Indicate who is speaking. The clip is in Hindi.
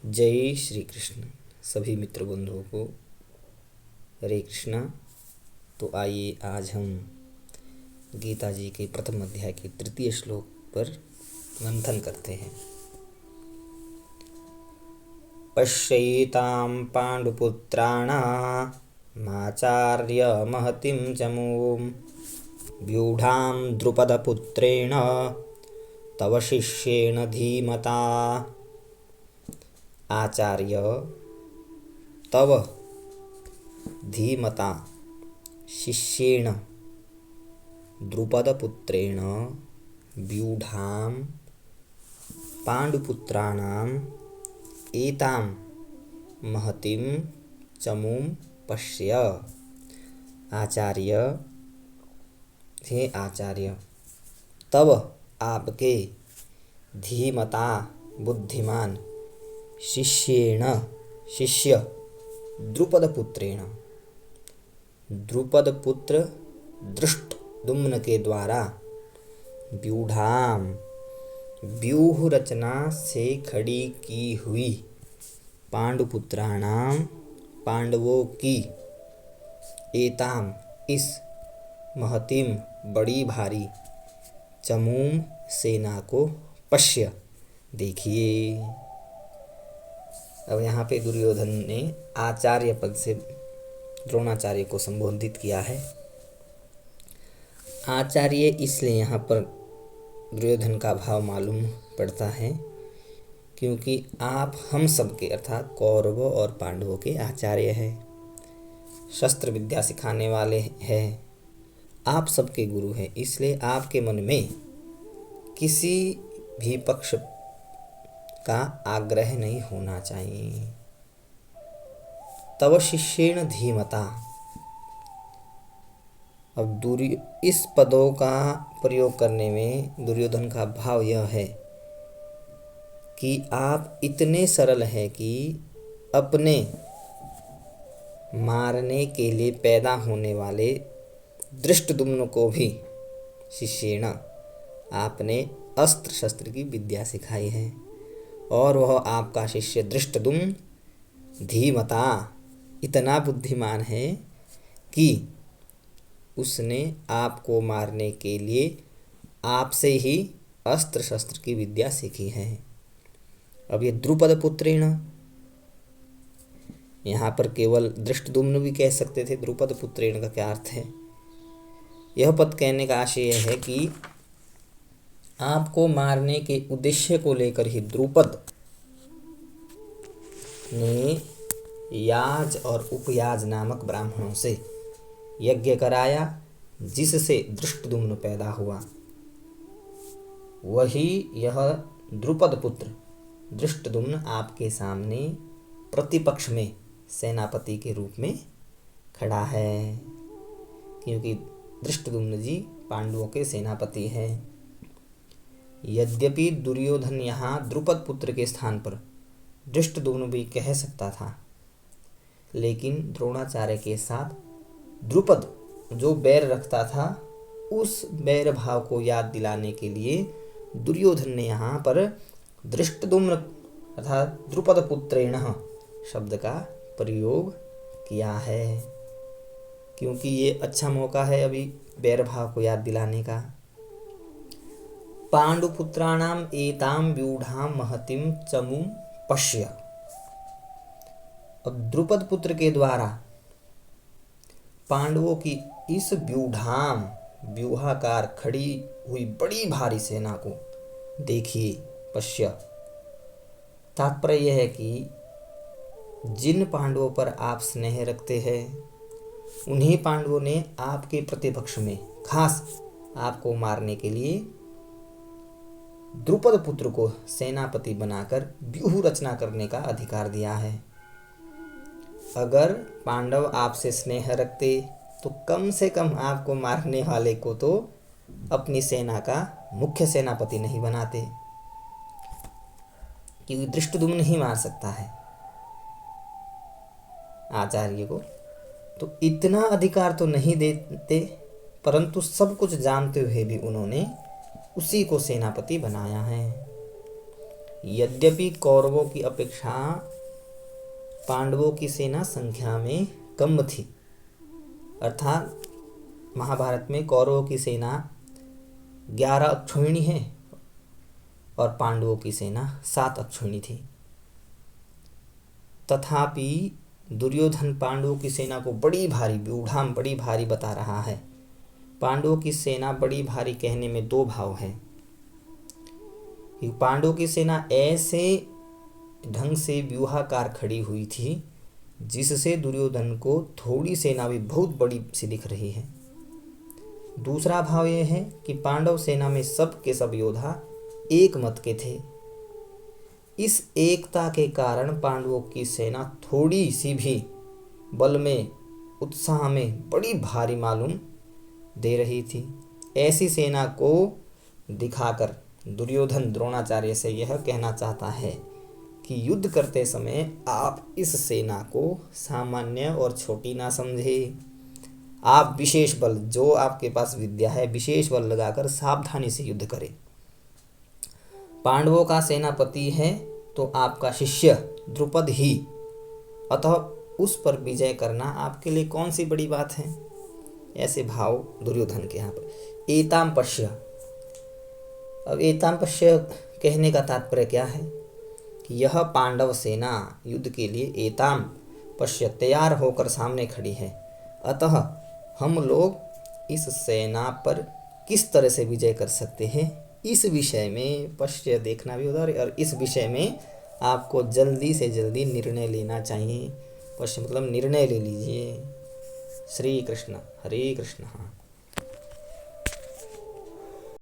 Speaker 1: जय श्री कृष्ण। सभी मित्र बंधुओं को हरे कृष्णा। तो आइए आज हम गीता जी के प्रथम अध्याय के तृतीय श्लोक पर मंथन करते हैं। पश्येतां पाण्डुपुत्राणामाचार्य महतिं चमूं व्यूढां द्रुपदपुत्रेण तव शिष्येण धीमता। आचार्य तव धीमता शिष्येण द्रुपदपुत्रेण व्यूढां पाण्डुपुत्राणाम् एतां महतीं चमूं पश्य। आचार्य, हे आचार्य, तब आपके धीमता बुद्धिमान शिष्येण शिष्य द्रुपदपुत्रेण द्रुपदपुत्र धृष्टद्युम्न के द्वारा व्यूढां व्यूह रचना से खड़ी की हुई पांडुपुत्राणाम पांडवों की एताम इस महतीम बड़ी भारी चमूम सेना को पश्य देखिए। अब यहाँ पे दुर्योधन ने आचार्य पद से द्रोणाचार्य को संबोधित किया है। आचार्य इसलिए यहाँ पर दुर्योधन का भाव मालूम पड़ता है क्योंकि आप हम सबके अर्थात कौरवों और पांडवों के आचार्य हैं, शस्त्र विद्या सिखाने वाले हैं, आप सबके गुरु हैं। इसलिए आपके मन में किसी भी पक्ष का आग्रह नहीं होना चाहिए। तव शिष्येण धीमता। अब इस पदों का प्रयोग करने में दुर्योधन का भाव यह है कि आप इतने सरल हैं कि अपने मारने के लिए पैदा होने वाले धृष्टद्युम्न को भी शिष्येण आपने अस्त्र शस्त्र की विद्या सिखाई है और वह आपका शिष्य धृष्टद्युम्न धीमता इतना बुद्धिमान है कि उसने आपको मारने के लिए आपसे ही अस्त्र शस्त्र की विद्या सीखी है। अब ये द्रुपद पुत्रेण, यहाँ पर केवल धृष्टद्युम्न भी कह सकते थे। द्रुपद पुत्रेण का क्या अर्थ है? यह पद कहने का आशय यह है कि आपको मारने के उद्देश्य को लेकर ही द्रुपद ने याज और उपयाज नामक ब्राह्मणों से यज्ञ कराया जिससे धृष्टद्युम्न पैदा हुआ। वही यह द्रुपद पुत्र धृष्टद्युम्न आपके सामने प्रतिपक्ष में सेनापति के रूप में खड़ा है, क्योंकि धृष्टद्युम्न जी पांडवों के सेनापति हैं। यद्यपि दुर्योधन यहाँ द्रुपद पुत्र के स्थान पर धृष्टद्युम्न भी कह सकता था, लेकिन द्रोणाचार्य के साथ द्रुपद जो बैर रखता था उस बैर भाव को याद दिलाने के लिए दुर्योधन ने यहाँ पर धृष्टद्युम्न अर्थात द्रुपद पुत्रेण शब्द का प्रयोग किया है, क्योंकि ये अच्छा मौका है अभी बैर भाव को याद दिलाने का। पांडुपुत्राणाम एताम व्यूढां महतीं चमूं पश्य। अब द्रुपद पुत्र के द्वारा पांडवों की इस व्यूढाम व्यूहाकार खड़ी हुई बड़ी भारी सेना को देखिए। पश्य तात्पर्य यह है कि जिन पांडवों पर आप स्नेह रखते हैं उन्हीं पांडवों ने आपके प्रतिपक्ष में खास आपको मारने के लिए द्रुपद पुत्र को सेनापति बनाकर व्यूह रचना करने का अधिकार दिया है। अगर पांडव आपसे स्नेह रखते तो कम से कम आपको मारने वाले को तो अपनी सेना का मुख्य सेनापति नहीं बनाते, क्योंकि धृष्टद्युम्न ही मार सकता है आचार्य को। तो इतना अधिकार तो नहीं देते, परंतु सब कुछ जानते हुए भी उन्होंने उसी को सेनापति बनाया है। यद्यपि कौरवों की अपेक्षा पांडवों की सेना संख्या में कम थी। अर्थात महाभारत में कौरवों की सेना 11 अक्षौहिणी है और पांडवों की सेना 7 अक्षौहिणी थी। तथापि दुर्योधन पांडवों की सेना को बड़ी भारी बता रहा है। पांडवों की सेना बड़ी भारी कहने में दो भाव हैं। पांडवों की सेना ऐसे ढंग से व्यूहाकार खड़ी हुई थी जिससे दुर्योधन को थोड़ी सेना भी बहुत बड़ी सी दिख रही है। दूसरा भाव यह है कि पांडव सेना में सब के सब योद्धा एक मत के थे। इस एकता के कारण पांडवों की सेना थोड़ी सी भी बल में, उत्साह में बड़ी भारी मालूम दे रही थी। ऐसी सेना को दिखाकर दुर्योधन द्रोणाचार्य से यह कहना चाहता है कि युद्ध करते समय आप इस सेना को सामान्य और छोटी ना समझे। आप विशेष बल, जो आपके पास विद्या है, विशेष बल लगाकर सावधानी से युद्ध करें। पांडवों का सेनापति है तो आपका शिष्य द्रुपद ही, अतः उस पर विजय करना आपके लिए कौन सी बड़ी बात है। ऐसे भाव दुर्योधन के यहाँ पर। एताम पश्य, अब एताम पश्य कहने का तात्पर्य क्या है कि यह पांडव सेना युद्ध के लिए एताम पश्य तैयार होकर सामने खड़ी है। अतः हम लोग इस सेना पर किस तरह से विजय कर सकते हैं, इस विषय में पश्य देखना भी होता है और इस विषय में आपको जल्दी से जल्दी निर्णय लेना चाहिए। पश्य मतलब निर्णय ले लीजिए। श्री कृष्ण, हरे कृष्ण।